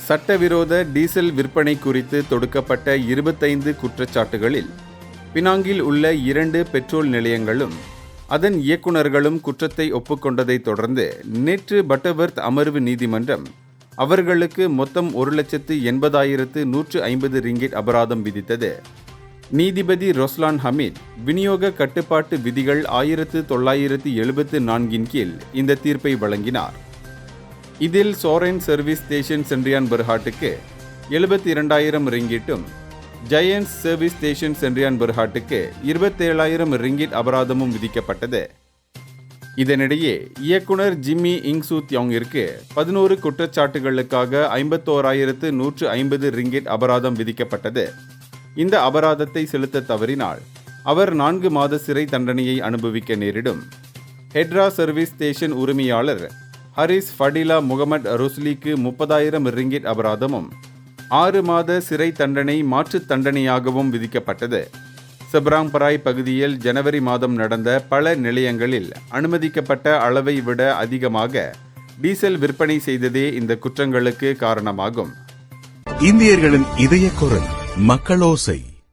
சட்டவிரோத டீசல் விற்பனை குறித்து தொடுக்கப்பட்ட 25 குற்றச்சாட்டுகளில் பினாங்கில் உள்ள 2 பெட்ரோல் நிலையங்களும் அதன் இயக்குநர்களும் குற்றத்தை ஒப்புக்கொண்டதைத் தொடர்ந்து நேற்று பட்டர்வர்த் அமர்வு நீதிமன்றம் அவர்களுக்கு மொத்தம் 1,80,150 ரிங்கிட் அபராதம் விதித்தது. நீதிபதி ரொஸ்லான் ஹமீத் விநியோக கட்டுப்பாட்டு விதிகள் 1974 கீழ் இந்த தீர்ப்பை வழங்கினார். இதில் சோரென் சர்வீஸ் ஸ்டேஷன் சென்றியான் பெர்ஹாட்டுக்கு 72,000 ரிங்கிட்டும், ஜயன்ஸ் சர்வீஸ் ஸ்டேஷன் சென்றியான் பெர்ஹாட்டுக்கு 27,000 ரிங்கிட் அபராதமும் விதிக்கப்பட்டது. இதனிடையே இயக்குனர் ஜிம்மி இங்சூ தியோங்கிற்கு 11 குற்றச்சாட்டுகளுக்காக 51,150 ரிங்கிட் அபராதம் விதிக்கப்பட்டது. இந்த அபராதத்தை செலுத்த தவறினால் அவர் 4 மாத சிறை தண்டனையை அனுபவிக்க நேரிடும். ஹெட்ரா சர்வீஸ் ஸ்டேஷன் உரிமையாளர் ஹரிஸ் ஃபடிலா முகமது ருஸ்லிக்கு 30,000 ரிங்கிட் அபராதமும் 6 மாத சிறை தண்டனை மாற்றுத் தண்டனையாகவும் விதிக்கப்பட்டது. செப்ராங்பராய் பகுதியில் ஜனவரி மாதம் நடந்த பல நிலையங்களில் அனுமதிக்கப்பட்ட அளவை விட அதிகமாக டீசல் விற்பனை செய்ததே இந்த குற்றங்களுக்கு காரணமாகும். இந்தியர்களின் இதய குரல் மக்களோசை.